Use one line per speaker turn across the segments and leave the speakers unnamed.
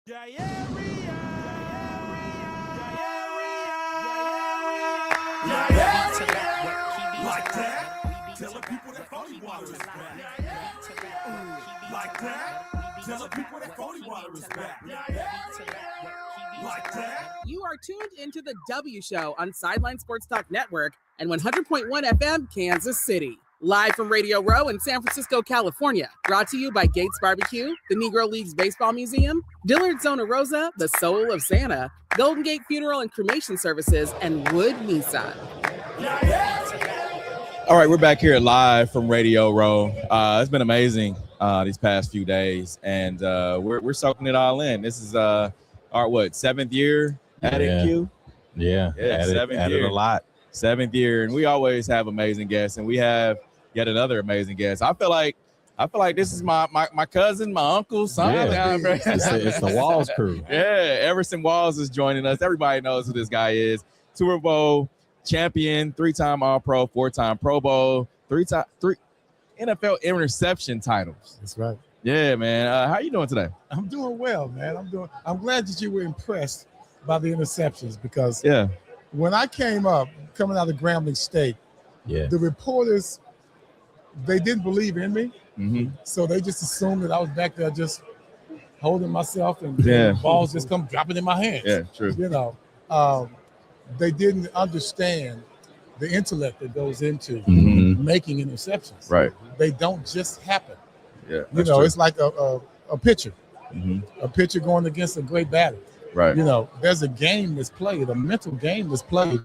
Like that, telling people that phony water is back. Like that, telling people that phony water is back. Like that.
You are tuned into the W Show on Sideline Sports Talk Network and 100.1 FM, Kansas City. Live from Radio Row in San Francisco, California. Brought to you by Gates Barbecue, the Negro Leagues Baseball Museum, Dillard Zona Rosa, the Soul of Santa, Golden Gate Funeral and Cremation Services, and Wood Nissan.
All right, we're back here live from Radio Row. It's been amazing these past few days, and we're soaking it all in. This is our 7th year at NQ?
Yeah, added a lot.
7th year, and we always have amazing guests, and we have yet another amazing guest. I feel like this is my cousin, my uncle's son.
Yeah. It's the Walls crew.
Yeah, Everson Walls is joining us. Everybody knows who this guy is. Super Bowl champion, 3-time All-Pro, 4-time Pro Bowl, 3 NFL interception titles.
That's right.
Yeah, man. How you doing today?
I'm doing well, man. I'm glad that you were impressed by the interceptions because when I came up, coming out of Grambling State, the reporters, they didn't believe in me.
Mm-hmm.
So they just assumed that I was back there just holding myself and the balls just come dropping in my hands.
Yeah, true.
You know, they didn't understand the intellect that goes into making interceptions.
Right.
They don't just happen.
Yeah.
You know,
true.
it's like a pitcher.
Mm-hmm.
A pitcher going against a great batter.
Right.
You know, there's a game that's played, a mental game that's played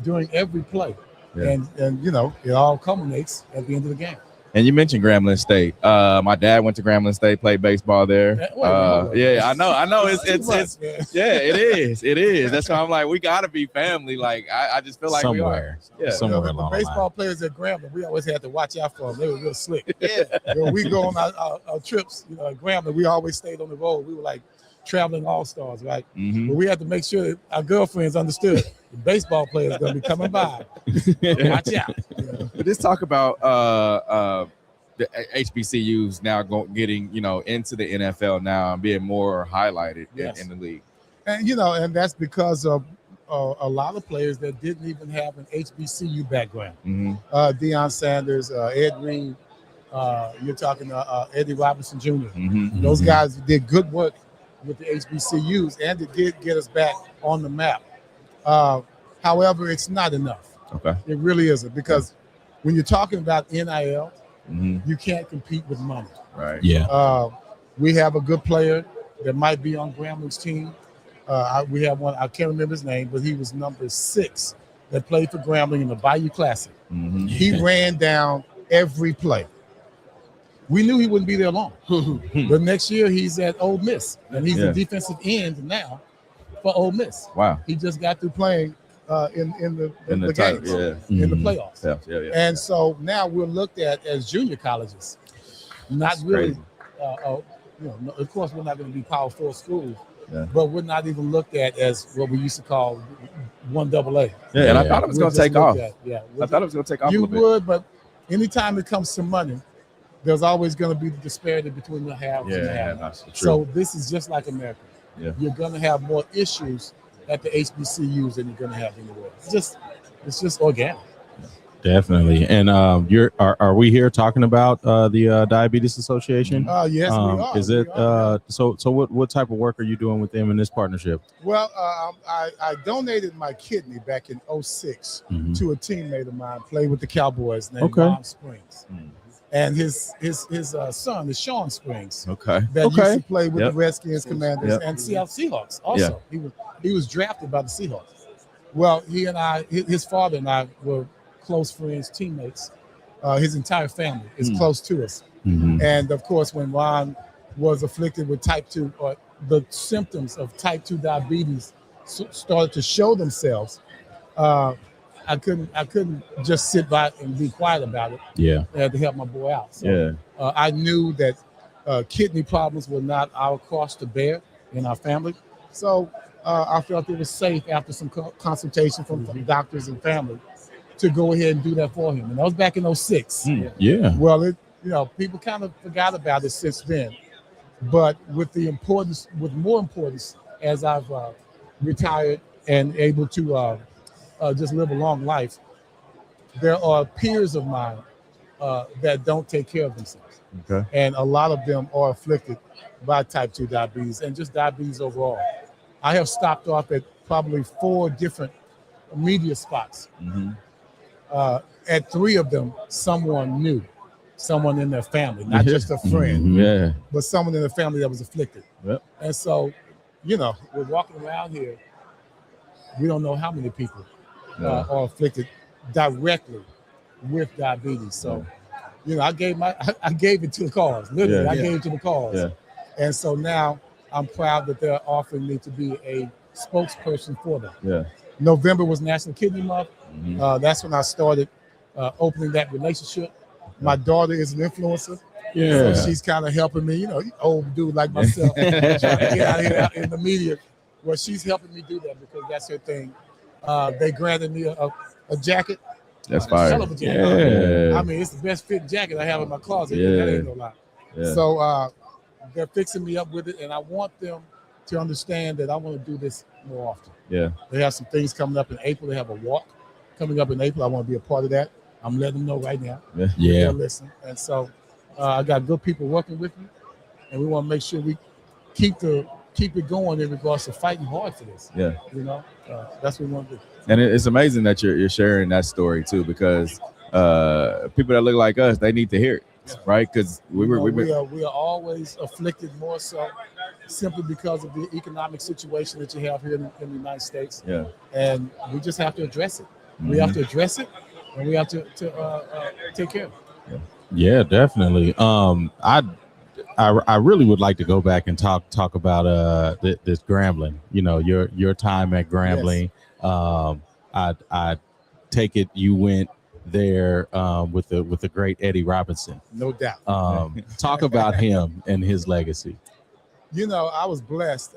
during every play.
Yeah.
And you know, it all culminates at the end of the game.
And you mentioned Grambling State. My dad went to Grambling State, played baseball there. Yeah, I know. It's it is. That's why I'm like, we gotta be family. Like I just feel like
somewhere.
We are. Yeah.
Somewhere
you know,
along
the baseball players at Grambling, we always had to watch out for them. They were real slick. When we go on our trips, you know, at Grambling, we always stayed on the road. We were like traveling all-stars, right?
Mm-hmm.
But we had to make sure that our girlfriends understood the baseball players going to be coming by. Watch out.
But let's talk about the HBCUs now getting, you know, into the NFL now and being more highlighted in the league.
And, you know, and that's because of a lot of players that didn't even have an HBCU background.
Mm-hmm.
Deion Sanders, Ed Reed, you're talking Eddie Robinson Jr.
Mm-hmm.
Those guys did good work with the HBCUs, and it did get us back on the map. However, it's not enough.
Okay.
It really isn't, because when you're talking about NIL,
you
can't compete with money.
Right.
Yeah.
We have a good player that might be on Grambling's team. We have one, I can't remember his name, but he was number 6 that played for Grambling in the Bayou Classic.
Mm-hmm.
He ran down every play. We knew he wouldn't be there long. But next year he's at Ole Miss, and he's a defensive end now for Ole Miss.
Wow.
He just got through playing in the games, in the playoffs.
Yeah.
And so now we're looked at as junior colleges. Not really, you know, of course we're not going to be Power 4 schools, but we're not even looked at as what we used to call 1AA.
Yeah, and I thought it was going to take off. I thought it was going to take off a
You
little bit.
would, but anytime it comes to money, there's always going to be the disparity between the haves and the have-nots. So this is just like America.
Yeah.
You're going to have more issues at the HBCUs than you're going to have anywhere. It's just organic.
Definitely. And are we here talking about the Diabetes Association?
Yes, we are.
Is it so what type of work are you doing with them in this partnership?
Well, I donated my kidney back in 2006 to a teammate of mine, played with the Cowboys, named Ron Springs. And his son is Sean Springs. That used to play with the Redskins, Commanders, and Seattle Seahawks. Also, he was drafted by the Seahawks. Well, his father and I were close friends, teammates. His entire family is close to us. And of course, when Ron was afflicted with type 2, or the symptoms of type 2 diabetes started to show themselves, I couldn't just sit by and be quiet about it. I had to help my boy out. So, I knew that kidney problems were not our cross to bear in our family. So I felt it was safe, after some consultation from doctors and family, to go ahead and do that for him. And that was back in 2006. Well, people kind of forgot about it since then. But with more importance, as I've retired and able to just live a long life, there are peers of mine that don't take care of themselves.
Okay.
And a lot of them are afflicted by type 2 diabetes and just diabetes overall. I have stopped off at probably 4 different media spots.
Mm-hmm.
At 3 of them, someone knew, someone in their family, not just a friend,
Mhm.
Yeah.
but someone in the family that was afflicted.
Yep.
And so, we're walking around here. We don't know how many people
Yeah.
are afflicted directly with diabetes. So, I gave it to the cause. Literally,
Yeah.
I gave it to the cause.
Yeah.
And so now I'm proud that they're offering me to be a spokesperson for them.
Yeah.
November was National Kidney Month.
Mhm.
That's when I started opening that relationship. My daughter is an influencer.
Yeah.
So she's kind of helping me, old dude like myself, trying to get out here in the media. Well, she's helping me do that because that's her thing. They granted me a jacket.
That's
A
fire.
hell of a jacket.
Yeah.
I mean, it's the best fit jacket I have in my closet.
Yeah.
That ain't no lie.
Yeah.
So they're fixing me up with it, and I want them to understand that I want to do this more often.
Yeah.
They have some things coming up in April. They have a walk coming up in April. I want to be a part of that. I'm letting them know right now.
Yeah.
They'll listen. And so I got good people working with me, and we want to make sure we keep it going in regards to fighting hard for this.
Yeah.
That's what we want to do.
And it's amazing that you're sharing that story too, because people that look like us, they need to hear it, right? Because we
are always afflicted more so simply because of the economic situation that you have here in the United States.
Yeah.
And we just have to address it. We have to address it, and we have to take care of it.
Yeah, definitely. I really would like to go back and talk about this Grambling. Your time at Grambling. Yes. I take it you went there with the great Eddie Robinson.
No doubt.
Talk about him and his legacy.
I was blessed.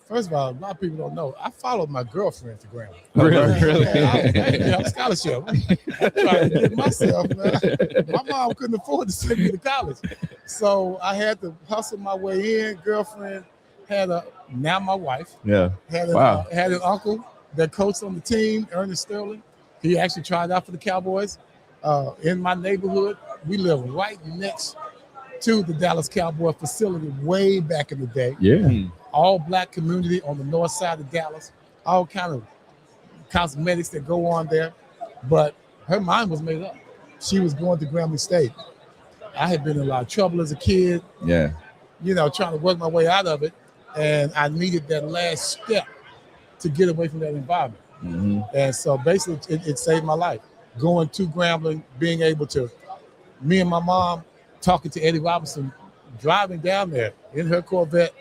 First of all, a lot of people don't know. I followed my girlfriend to Grambling.
Really?
I had a scholarship. I tried to get myself. My mom couldn't afford to send me to college, so I had to hustle my way in. Girlfriend had now my wife.
Yeah.
Had an uncle that coached on the team, Ernest Sterling. He actually tried out for the Cowboys. In my neighborhood, we live right next to the Dallas Cowboy facility way back in the day.
Yeah.
All black community on the north side of Dallas, all kind of cosmetics that go on there. But her mind was made up. She was going to Grambling State. I had been in a lot of trouble as a kid.
Yeah.
Trying to work my way out of it. And I needed that last step to get away from that environment.
Mm-hmm.
And so basically it saved my life. Going to Grambling, being able to, me and my mom talking to Eddie Robinson, driving down there in her Corvette,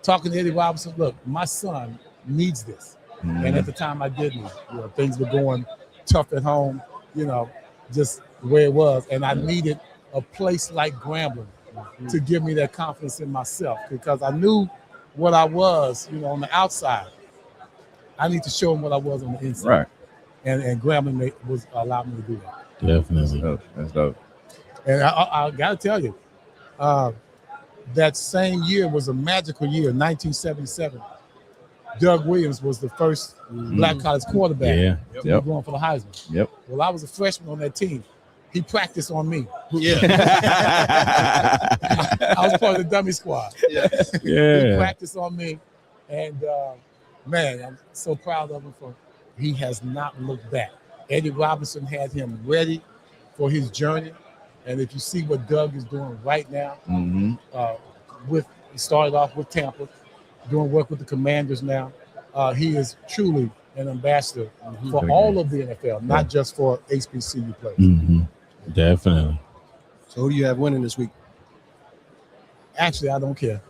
talking to Eddie Robinson, look, my son needs this. Mm-hmm. And at the time I didn't. Things were going tough at home, just the way it was. And I needed a place like Grambling to give me that confidence in myself, because I knew what I was, on the outside. I need to show them what I was on the inside.
Right.
And Grambling was allowed me to do that.
Definitely.
That's dope.
And I got to tell you, that same year was a magical year, 1977. Doug Williams was the first black college quarterback to be going for the Heisman.
Yep.
Well, I was a freshman on that team. He practiced on me.
Yeah.
I was part of the dummy squad.
Yeah.
He practiced on me. And, man, I'm so proud of him he has not looked back. Eddie Robinson had him ready for his journey. And if you see what Doug is doing right now, he started off with Tampa, doing work with the Commanders now. He is truly an ambassador for all of the NFL, not just for HBCU players.
Mm-hmm. Definitely.
So who do you have winning this week?
Actually, I don't care.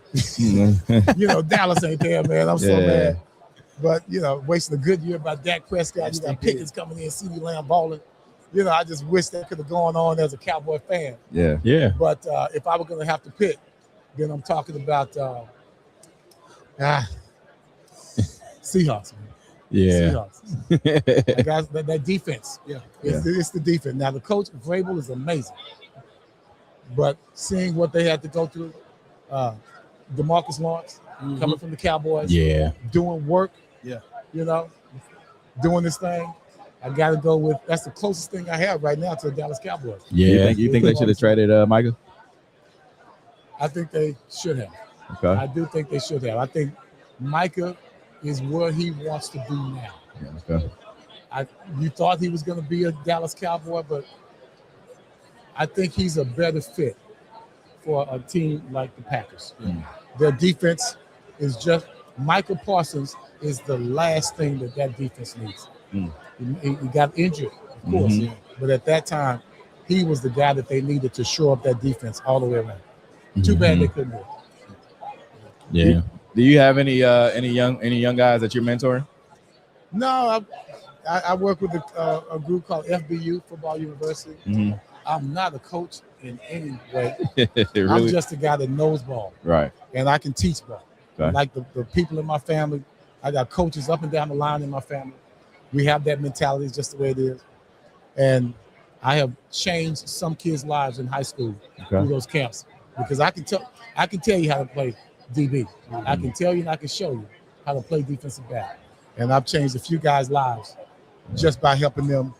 Dallas ain't there, man. I'm so mad. But, wasting a good year by Dak Prescott. You got Pickens coming in, CeeDee Lamb balling. I just wish that could have gone on as a Cowboy fan.
Yeah.
Yeah.
But if I were going to have to pick, then I'm talking about Seahawks. Man.
Yeah.
Seahawks. Guys, that defense.
Yeah.
It's the defense. Now, the coach, Vrabel, is amazing. But seeing what they had to go through, DeMarcus Lawrence coming from the Cowboys.
Yeah.
Doing work.
Yeah.
You know, doing this thing. I got to go with that's the closest thing I have right now to the Dallas Cowboys.
Yeah.
You think they should have traded Micah?
I think they should have.
Okay.
I do think they should have. I think Micah is where he wants to be now.
Yeah, okay.
You thought he was going to be a Dallas Cowboy, but I think he's a better fit for a team like the Packers. Their defense is just Micah Parsons is the last thing that defense needs. He got injured, of course, but at that time, he was the guy that they needed to shore up that defense all the way around. Too bad they couldn't do it.
Yeah.
Do you have any young guys that you're mentoring?
No, I work with a group called FBU, Football University. I'm not a coach in any way.
Really?
I'm just a guy that knows ball.
Right.
And I can teach ball.
Okay.
Like the people in my family, I got coaches up and down the line in my family. We have that mentality, it's just the way it is. And I have changed some kids' lives in high school through those camps because I can tell you how to play DB. I can tell you and I can show you how to play defensive back. And I've changed a few guys' lives just by helping them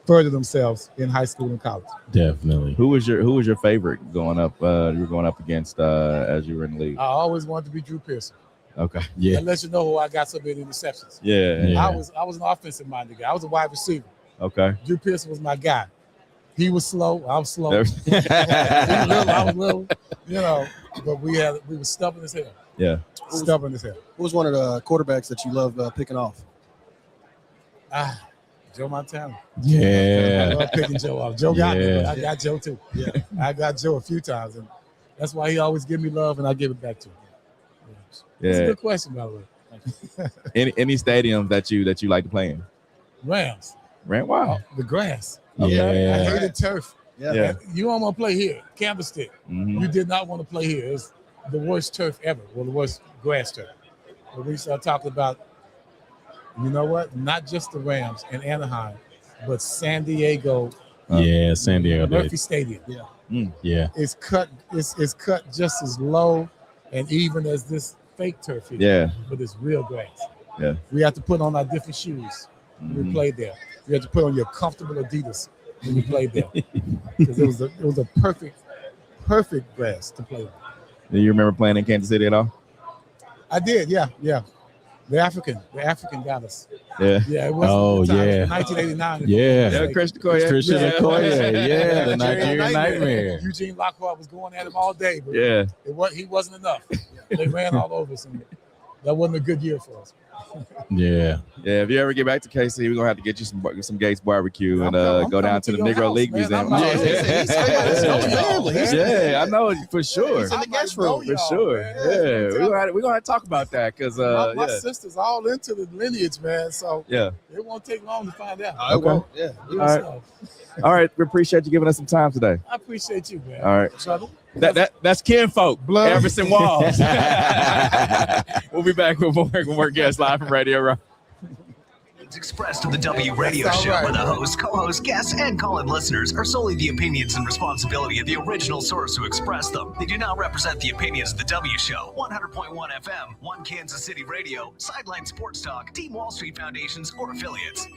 further themselves in high school and college.
Definitely.
Who was your favorite going up? You were going up against as you were in the league.
I always wanted to be Drew Pearson.
Okay.
Yeah.
That lets you know who I got so many interceptions.
Yeah.
I was an offensive minded guy. I was a wide receiver.
Okay.
Drew Pearson was my guy. He was slow. I was slow.
There-
He was little, I was little. You know, but we were stubborn as hell.
Yeah.
Stubborn as hell.
Who was one of the quarterbacks that you love picking off?
Joe Montana.
Yeah.
I love picking Joe off. Joe got me, but I
Yeah.
got Joe too.
Yeah.
I got Joe a few times, and that's why he always give me love, and I give it back to him. It's a
Yeah.
good question, by the way.
Any stadiums that you like to play in?
Rams,
Wow.
the grass.
Yeah.
I hated turf.
Yeah.
You don't want to play here, Candlestick.
Mhm.
You did not want to play here. It's the worst turf ever. Well, the worst grass turf. But we start talking about, you know what? Not just the Rams in Anaheim, but San Diego,
Yeah. San Diego.
Murphy Stadium.
Yeah.
It's cut. It's cut just as low and even as this fake turf here.
Yeah.
But it's real grass.
Yeah.
We have to put on our different shoes when we played there. You have to put on your comfortable Adidas when you played there because it was a perfect grass to play on.
Do you remember playing in Kansas City at all?
I did, yeah. The African got us.
Yeah.
Yeah, it was.
Oh,
the time.
yeah.
1989.
Yeah.
Christian Okoye.
Christian
Yeah.
Okoye. Yeah. The
Nigerian
Nigerian Nightmare.
Eugene Lockhart was going at him all day, but
Yeah.
he wasn't enough. They ran all over us, and that wasn't a good year for us.
Yeah.
Yeah. If you ever get back to KC, we're gonna have to get you some Gates barbecue and
I'm
go down
coming
to the
to your
Negro
house,
League
man.
Museum.
I'm not-
Yeah, I know for sure.
He's in the guest room.
For sure. Yeah. We're gonna have to talk about that because
my
yeah.
sister's all into the lineage, man. So
Yeah.
it won't take long to find out.
I won't. Yeah.
Good
All right.
stuff.
All right. We appreciate you giving us some time today.
I appreciate you, man.
All right.
Brother.
That's kinfolk.
Blood.
Everson Walls. We'll be back with more guests live from Radio Row.
It's expressed on the W Radio
That's all
Show,
right.
where the host, co-host, guests, and call-in listeners are solely the opinions and responsibility of the original source who expressed them. They do not represent the opinions of the W Show, 100.1 FM, One Kansas City Radio, Sideline Sports Talk, Team Wall Street Foundations, or affiliates.